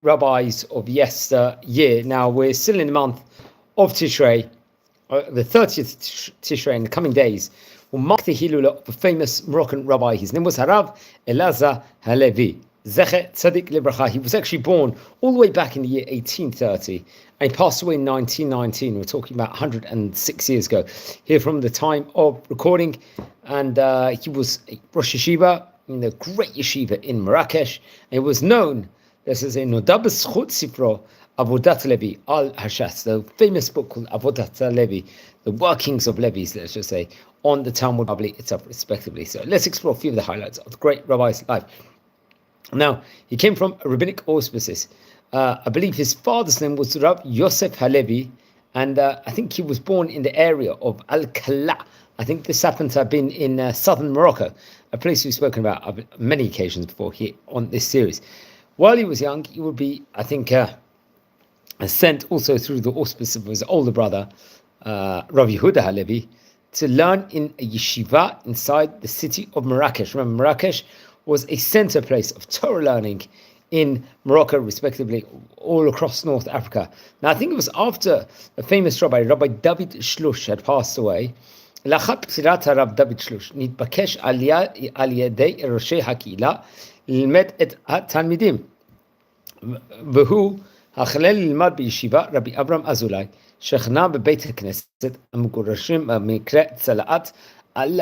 rabbis of yesteryear. Now we're still in the month of Tishrei, the 30th Tishrei in the coming days. Will mark the Hilula of a famous Moroccan rabbi. His name was Rabbi Elazar HaLevi. Zecher Tzadik Libracha. He was actually born all the way back in the year 1830, and he passed away in 1919. We're talking about 106 years ago. Here from the time of recording, and he was a Rosh Yeshiva in the great yeshiva in Marrakesh. And it was known, this is a Nodע bזכות ספרו עבודת Levi al Hashas, the famous book called Avodat Levi, the workings of Levi's, let's just say, on the Talmud Bavli itself, respectively. So let's explore a few of the highlights of the great rabbi's life. Now, he came from rabbinic auspices. I believe his father's name was Rabbi Yosef HaLevi, and I think he was born in the area of Al-Kala. I think this happened to have been in southern Morocco, a place we've spoken about on many occasions before here on this series. While he was young, he would be, I think, sent also through the auspices of his older brother, Rabbi Yehuda HaLevi, to learn in a yeshiva inside the city of Marrakesh. Remember, Marrakesh was a center place of Torah learning in Morocco, respectively, all across North Africa. Now, I think it was after a famous rabbi, Rabbi David Shlush, had passed away. לאחר פטירת הרב דוד שלוש, נתבקש על ידי ראשי הקהילה ללמד את התלמידים. והוא החל ללמד בישיבה רבי אברהם אזולאי, שכנה בבית הכנסת המגורשים במקרה צלעת על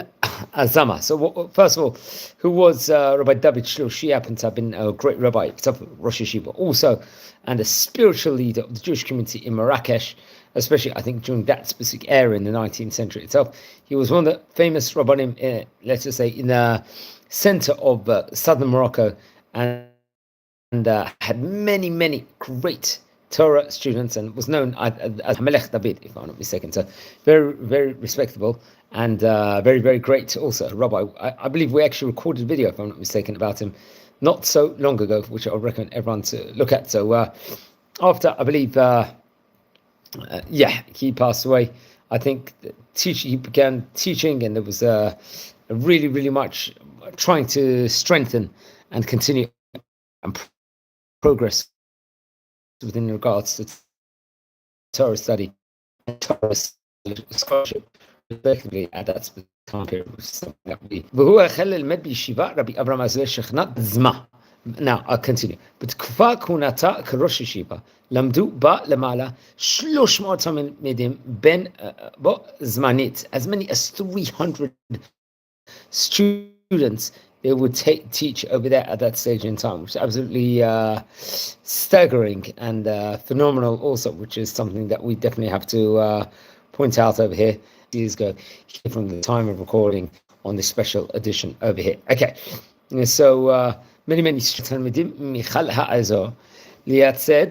Azama. So first of all, who was Rabbi David Shlush? He happened to have been a great rabbi, Rosh Yeshiva also, and a spiritual leader of the Jewish community in Marrakesh, especially I think during that specific era in the 19th century itself. He was one of the famous rabbanim, let's just say, in the center of southern Morocco, and had many great Torah students, and was known as Melech David, if I'm not mistaken. So very respectable, and very great also rabbi. I believe we actually recorded a video, if I'm not mistaken, about him not so long ago, which I would recommend everyone to look at. So after, I believe, he passed away, I think he began teaching, and there was really much trying to strengthen and continue and progress within regards to Torah study and Torah scholarship, respectively, at that time period. Now, I'll continue. בתקופה כהונתה כראש ישיבה, למדו בה למעלה 300 תלמידים בין בו זמנית, as many as 300 students they would teach over there at that stage in time, which is absolutely staggering and phenomenal also, which is something that we definitely have to point out over here. Years ago, from the time of recording on this special edition over here. Okay, so many תלמידים מיכל האזור לייצד,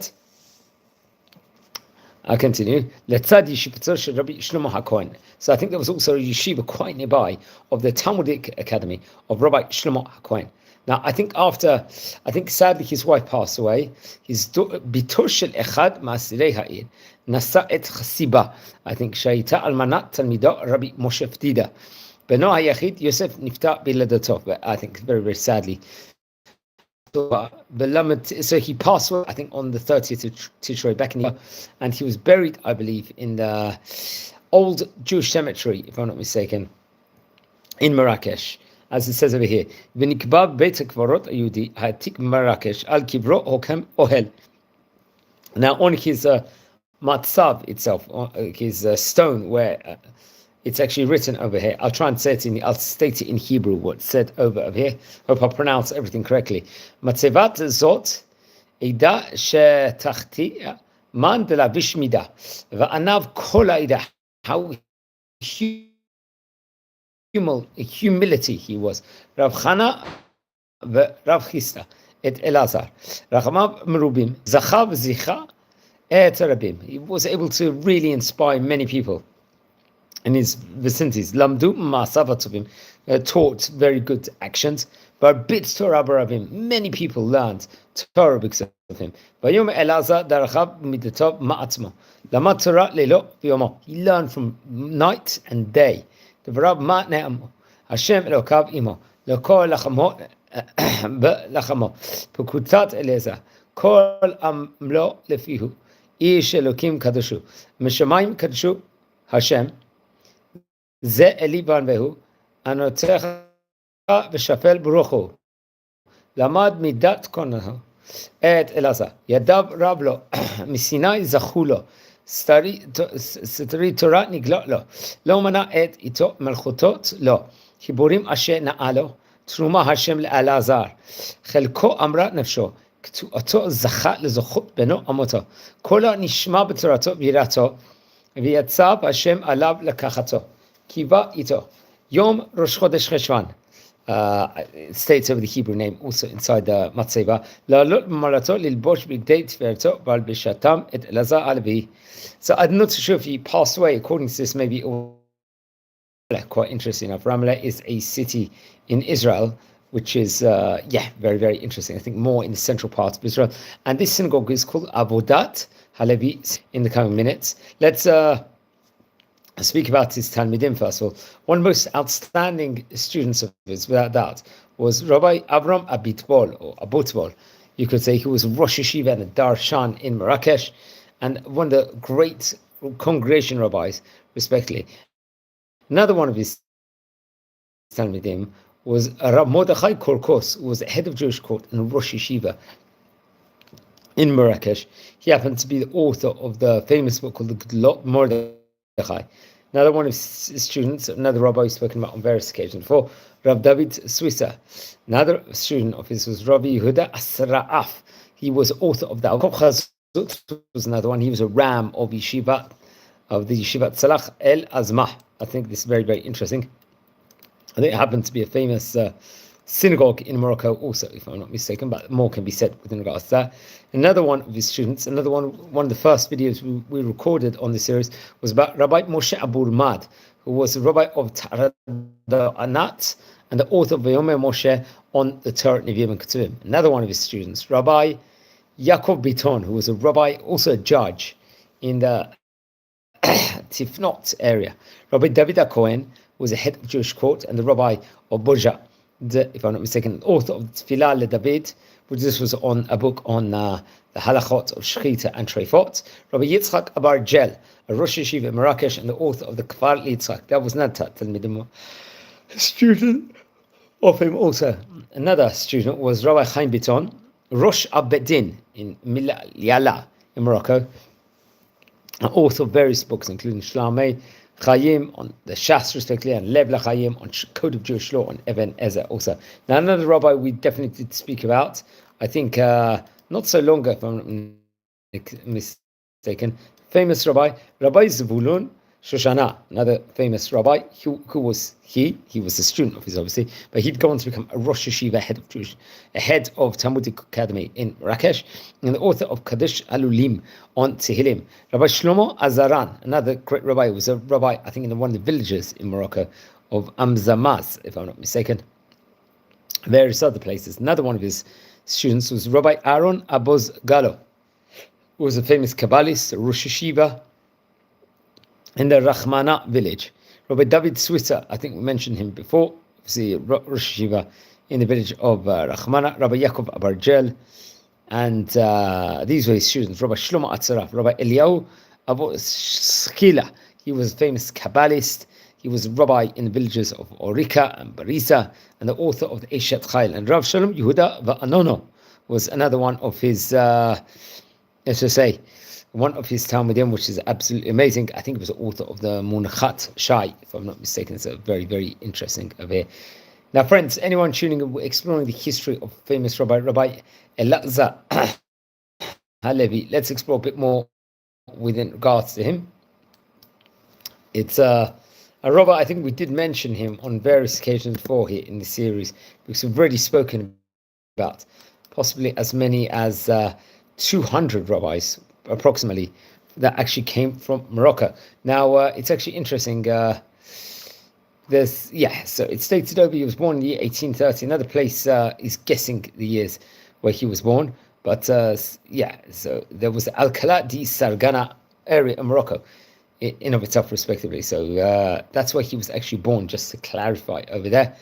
I continue, לצד ישיבתו של רבי שלמה הכהן. So I think there was also a yeshiva quite nearby of the Talmudic Academy of Rabbi Shlomo HaKohen. Now, I think sadly his wife passed away. His ביתו של אחד מאסירי העיר נשא את חסיבה, I think שהייתה אלמנת תלמידו רבי משה פדידה. בנו היחיד יוסף נפטר בלידתו, but I think very sadly. So he passed away, I think, on the 30th of Tishrei back in the year, and he was buried, I believe, in the old Jewish cemetery, if I'm not mistaken, in Marrakesh, as it says over here. ונקבע בית הקברות היהודי העתיק במרקש על קברו הוקם אוהל. Now, on his matzav itself, his stone, where it's actually written over here. I'll try and say it I'll state it in Hebrew, what's said over here. Hope I pronounce everything correctly. Matzevat zot, ida shetachti, man de la vishmida, va'anav kol ida. How humility he was. Rav Chana Rav Chisda et Elazar. Rachamav merubim, zachav zicha et rabim. He was able to really inspire many people in his vicinities. Lamdu ma'asav hatovim, taught very good actions. Barbit Torah barabim, many people learned Torah because of him. Vayom Elazar darachav midatov ma'atzmo. Lamad Torah leilo v'yomo. He learned from night and day. Devarab ma'ne'amo. Hashem elokav imo. Lokol lachamo be'lachamo. Pekutat Elazar. כל עמלו לפיהו, איש אלוקים קדושו, משמיים קדשו השם, זה אלי בנבהו, אנותיך ושפל ברוחו, למד מידת כהנהו, את אלעזר, ידיו רב לו, מסיני זכו לו, סתרי תורה נגלה לו, לא מנע את איתו מלכותות לו, חיבורים אשר נעה לו, תרומה השם לאלעזר, חלקו אמרה נפשו, קטועתו זכה לזכות בנו עמותו, כל הנשמע בתורתו ויראתו, ויצב השם עליו לקחתו, קיווה איתו, יום ראש חודש חשוון, it states over the Hebrew name also inside the Matzeva, לעלות במעלתו ללבוש בגדי תפארתו והלבשתם את אלעזר הלוי. So I'm not sure if he passed away according to this, maybe quite interesting enough. Ramallah is a city in Israel, which is, very, very interesting. I think more in the central part of Israel. And this synagogue is called Avodat HaLevi in the coming minutes. Let's speak about his Talmidim first of all. One of the most outstanding students of his, without doubt, was Rabbi Avram Abitbol, or Abutbol. You could say he was Rosh Yeshiva and a Darshan in Marrakesh, and one of the great congregation rabbis, respectively. Another one of his Talmidim was Rav Mordechai Korkos, who was the head of Jewish court and Rosh Yeshiva in Marrakesh. He happened to be the author of the famous book called the Agdula Mordechai. Another one of his students, another rabbi we've spoken about on various occasions before, Rav David Switzer. Another student of his was Rabbi Yehuda Asra'af. He was author of the Al-Chazut, was another one. He was a ram of Yeshiva, of the Yeshiva Tzalach El Azmah. I think this is very, very interesting. I think it happened to be a famous synagogue in Morocco also, if I'm not mistaken, but more can be said with regards to that. Another one of his students, one of the first videos we recorded on this series was about Rabbi Moshe Aburmad, who was the rabbi of Anat and the author of Vayomer Moshe on the Torah, Nevi'im and Ketuvim. Another one of his students, Rabbi Yaakov Biton, who was a rabbi, also a judge in the Tifnot area. Rabbi David Cohen was a head of Jewish court and the rabbi of Burja, if I'm not mistaken, author of Tfilah LeDavid, which this was on a book on the halachot of Shechita and Treifot. Rabbi Yitzchak Abargel, a Rosh Yeshiva in Marrakesh and the author of the Kfar Yitzchak. That was not Talmidim, a student of him also. Another student was Rabbi Chaim Biton, Rosh Abedin in Yala in Morocco, an author of various books, including Shlamei Chaim on the Shas, respectively, and Lev LaChaim on Code of Jewish Law, and Even Ezer also. Now, another rabbi we definitely did speak about, I think not so long ago, if I'm not mistaken, famous rabbi Zvulun Shoshana, another famous rabbi, who was he was a student of his, obviously, but he'd go on to become a Rosh Yeshiva, head of Talmudic Academy in Marrakesh, and the author of Kadesh Alulim on Tehillim. Rabbi Shlomo Azaran, another great rabbi, was a rabbi, I think, in one of the villages in Morocco of Amzamaz, if I'm not mistaken, various other places. Another one of his students was Rabbi Aaron Aboz Gallo, who was a famous Kabbalist, a Rosh Yeshiva in the Rahmana village. Rabbi David Switzer, I think we mentioned him before, the Rosh Yeshiva in the village of Rahmana. Rabbi Yaakov Abargel, and these were his students. Rabbi Shlomo Atzaraf, Rabbi Eliyahu Abu Skila, he was a famous Kabbalist. He was a rabbi in the villages of Orika and Barisa, and the author of the Eshet Chayil. And Rav Shalom Yehuda Va'anono was another one of his, one of his Talmudim, which is absolutely amazing. I think he was the author of the Munachat Shai, if I'm not mistaken. It's a very, very interesting affair. Now, friends, anyone tuning in, we're exploring the history of famous Rabbi Elazar HaLevi. Let's explore a bit more within regards to him. It's a rabbi, I think we did mention him on various occasions before here in the series, because we've already spoken about possibly as many as 200 rabbis, approximately, that actually came from Morocco. Now, it's actually interesting. So it states over he was born in the year 1830. Another place is guessing the years where he was born. But so there was the Al-Kala di Sargana area in Morocco, in of itself, respectively. So that's where he was actually born, just to clarify over there.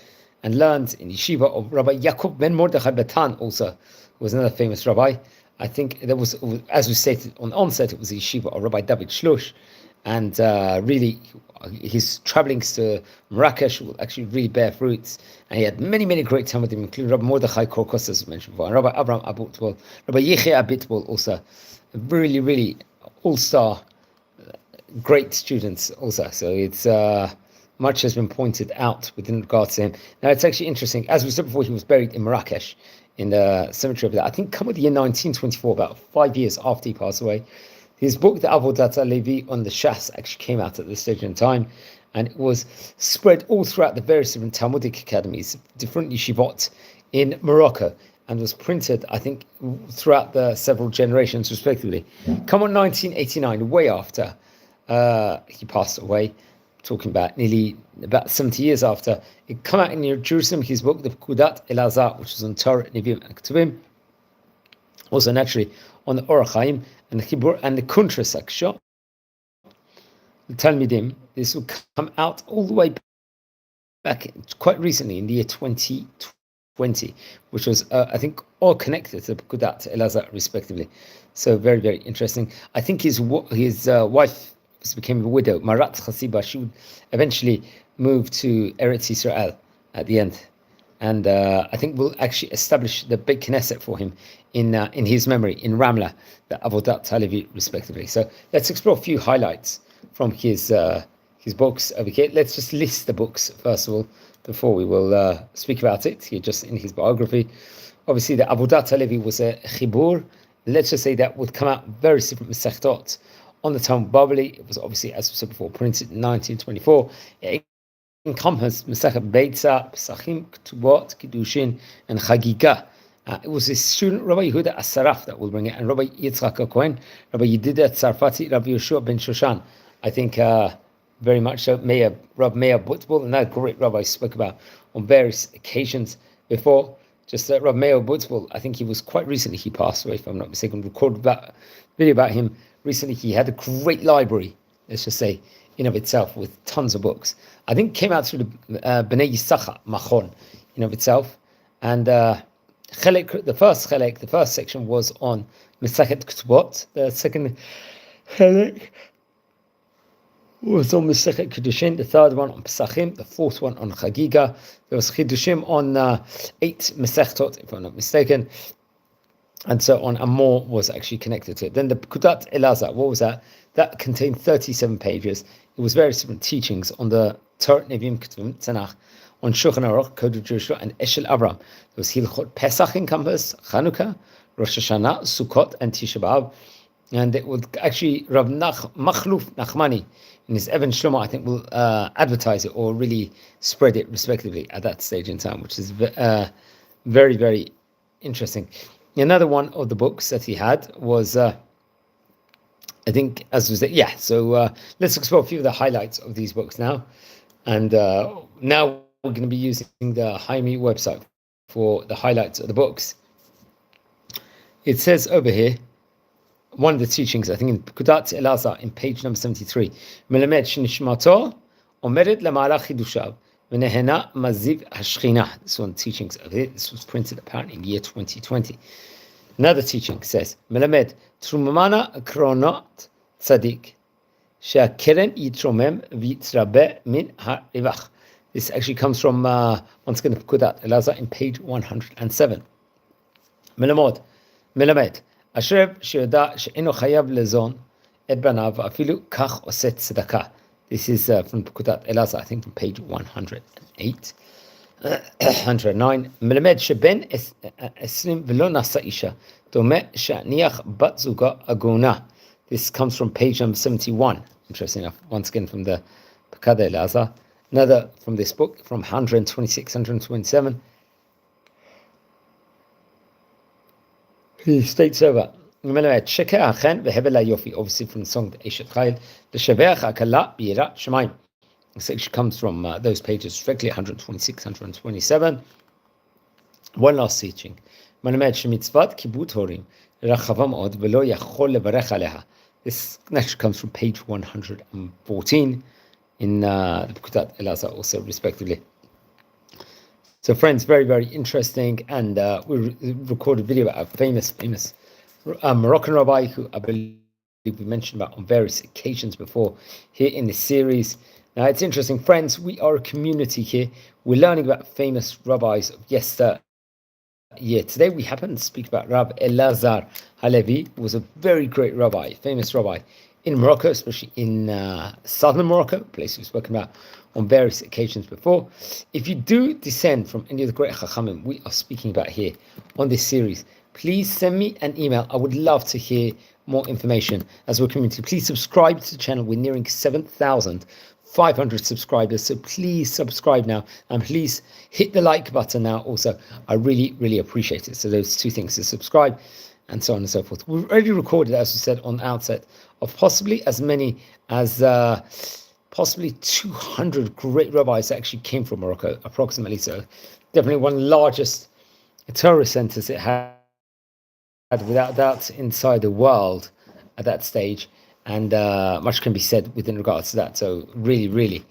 And learned in yeshiva of Rabbi Yaakov ben Mordechai Batan, also, who was another famous rabbi. I think there was, as we stated on the onset, it was the yeshiva of Rabbi David Shlush, and really his travelings to Marrakesh will actually really bear fruits. And he had many, many great time with him, including Rabbi Mordechai Korkos, as mentioned before, and Rabbi Abraham Abutbol, Rabbi Yechia Abitbol, also really, really all-star, great students also. So it's much has been pointed out within regards to him. Now it's actually interesting. As we said before, he was buried in Marrakesh in the cemetery of that. I think come with the year 1924, about 5 years after he passed away. His book, the Avodat HaLevi on the Shas, actually came out at this stage in time, and it was spread all throughout the various different Talmudic academies, different yeshivot in Morocco, and was printed, I think, throughout the several generations, respectively. Come on, 1989, way after he passed away, talking about nearly about 70 years after, it came out in Jerusalem, his book, the B'kudat Elazar, which is on Torah, Nevi'im, and Ketuvim, also naturally on the Orach Chaim, and the Chibur, and the Kuntra section, the Talmidim. This will come out all the way back quite recently in the year 2020, which was, I think, all connected to B'kudat Elazar, respectively. So very, very interesting. I think his wife became a widow, Marat Chasiba. She would eventually move to Eretz Yisrael at the end, and I think we'll actually establish the big Knesset for him in his memory in Ramla, the Avodat HaLevi, respectively. So let's explore a few highlights from his books over here. Let's just list the books first of all before we will speak about it. Here, just in his biography, obviously the Avodat HaLevi was a chibur. Let's just say that would come out very different Masechtot on the Talmud Bavli. It was obviously, as we said before, printed in 1924. It encompassed Masechet Beitza, Pesachim, Ketubot, Kiddushin, and Chagiga. It was his student Rabbi Yehuda Asaraf that will bring it, and Rabbi Yitzchak HaKohen, Rabbi Yedida Tzarfati, Rabbi Yeshua ben Shoshan. I think very much so. Rabbi Meir Butbol, and that great rabbi spoke about on various occasions before. Just Rabbi Meir Butbol, I think he was quite recently, he passed away, if I'm not mistaken. Recorded a video about him recently. He had a great library, let's just say, in of itself, with tons of books. I think it came out through the Bnei Yisachar Machon in of itself. And the first section was on Masechet Ketubot. The second chelek was on Masechet Kiddushin. The third one on Pesachim. The fourth one on Chagiga. There was Chiddushim on 8 Masechtot, if I'm not mistaken, and so on, and more was actually connected to it. Then the B'kudat Elazar, what was that? That contained 37 pages. It was various different teachings on the Torah, Nevi'im, Ketuvim, Tanakh, on Shulchan Aruch, Code of Jerusalem, and Eshel Avram. There was Hilchot Pesach encompassed, Chanukah, Rosh Hashanah, Sukkot, and Tisha B'Av. And it would actually, Rav Machluf Nachmani, in his Evan Shlomo, I think, will advertise it or really spread it, respectively, at that stage in time, which is very, very interesting. Another one of the books that he had was, I think, as was it, yeah. So let's explore a few of the highlights of these books now. And now we're going to be using the Haimi website for the highlights of the books. It says over here, one of the teachings, I think in B'kudat Elazar, in page number 73, Melamed Shnishmato Omered Lamala Chidushav V'nehena Maziv Hashchina. This one teachings of it. This was printed apparently in the year 2020. Another teaching says, Melamed Trumamana Kronot Tzadik She'akeren Yitromem V'yitzrabe Min HaRivach. This actually comes from, once again, B'kudat Elazar in page 107. Melamed אשר שיודע שאינו חייב לזון את בניו ואפילו כך עושה צדקה. This is from B'kudat Elazar, I think from page 108. 109. מלמד שבן 20 ולא נשא אישה, דומה שהניח בת זוגה עגונה. This comes from page number 71. Interesting enough, once again from the B'kudat Elazar. Another from this book, from 126, 127. He states over, obviously from the song the Eshet Chayil, the Shevech HaKala B'yirat Shemaim. This actually comes from those pages, strictly 126, 127. One last teaching. This actually comes from page 114 in the B'kudat Elazar also, respectively. So friends, very, very interesting, and we recorded a video about a famous a Moroccan rabbi who I believe we mentioned about on various occasions before here in this series. Now, it's interesting, friends, we are a community here. We're learning about famous rabbis of yesteryear. Today we happen to speak about Rabbi Elazar HaLevi, who was a very great rabbi, famous rabbi in Morocco, especially in southern Morocco, a place we've spoken about on various occasions before. If you do descend from any of the great Chachamim we are speaking about here on this series, please send me an email. I would love to hear more information as we're community. Please subscribe to the channel. We're nearing 7,500 subscribers, so please subscribe now, and please hit the like button now also. I really, really appreciate it. So those two things, to subscribe and so on and so forth. We've already recorded, as we said on the outset, of possibly as many as possibly 200 great rabbis that actually came from Morocco, approximately. So definitely one of the largest Torah centers it had without doubt inside the world at that stage, and much can be said within regards to that. So really, really,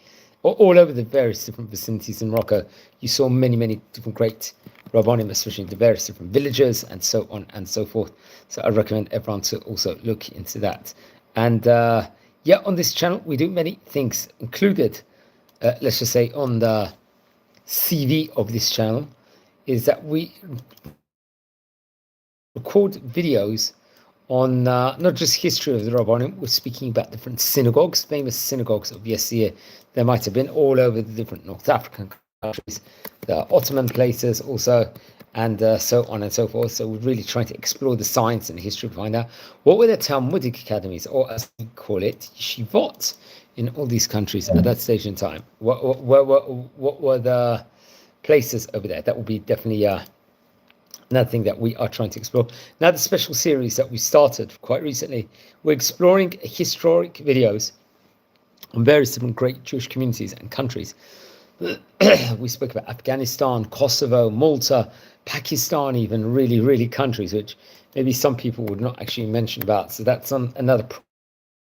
all over the various different vicinities in Morocco, you saw many, many different great rabbanim, especially in the various different villages and so on and so forth. So I recommend everyone to also look into that. And on this channel we do many things, included, let's just say on the CV of this channel, is that we record videos on not just history of the Rabbanim. We're speaking about different synagogues, famous synagogues of yesteryear. There might have been all over the different North African countries, the Ottoman places also, and so on and so forth. So we're really trying to explore the science and history to find out what were the Talmudic academies, or as we call it, yeshivot, in all these countries at that stage in time. What were the places over there? That will be definitely another thing that we are trying to explore. Now, the special series that we started quite recently, we're exploring historic videos on various different great Jewish communities and countries. We spoke about Afghanistan, Kosovo, Malta, Pakistan, even really, really countries which maybe some people would not actually mention about. So that's another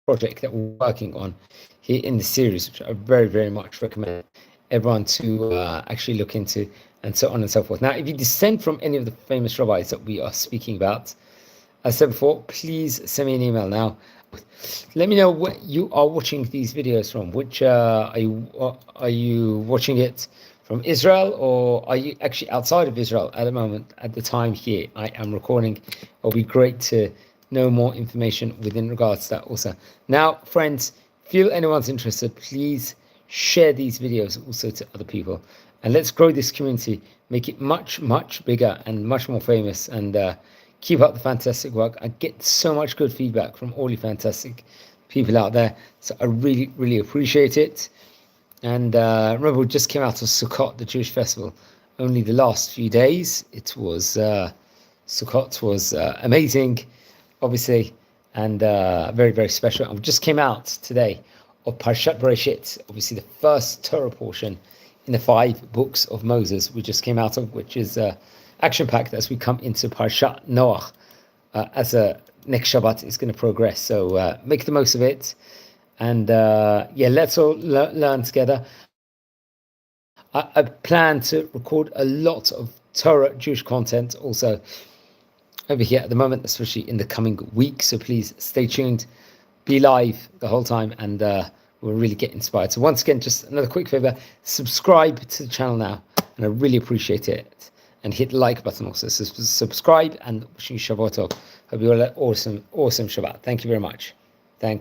project that we're working on here in the series, which I very, very much recommend everyone to actually look into, and so on and so forth. Now, if you descend from any of the famous rabbis that we are speaking about, as I said before, please send me an email now. Let me know where you are watching these videos from. Which are you watching it from Israel, or are you actually outside of Israel at the moment, at the time here I am recording? It'll be great to know more information within regards to that also. Now, friends, if anyone's interested, please share these videos also to other people, and let's grow this community, make it much, much bigger and much more famous, and keep up the fantastic work. I get so much good feedback from all you fantastic people out there, so I really, really appreciate it. And remember, we just came out of Sukkot, the Jewish festival, only the last few days. It was Sukkot was amazing, obviously, and very, very special. And we just came out today of Parshat Bereshit, obviously the first Torah portion in the 5 books of Moses we just came out of, which is action-packed as we come into Parshat Noach, as next Shabbat is going to progress. So make the most of it, and let's all learn together. I plan to record a lot of Torah Jewish content also over here at the moment, especially in the coming week. So please stay tuned, be live the whole time, and we'll really get inspired. So once again, just another quick favor, subscribe to the channel now, and I really appreciate it. And hit the like button also. So subscribe, and wishing you Shabbat Tov. Hope you all have awesome Shabbat. Thank you very much.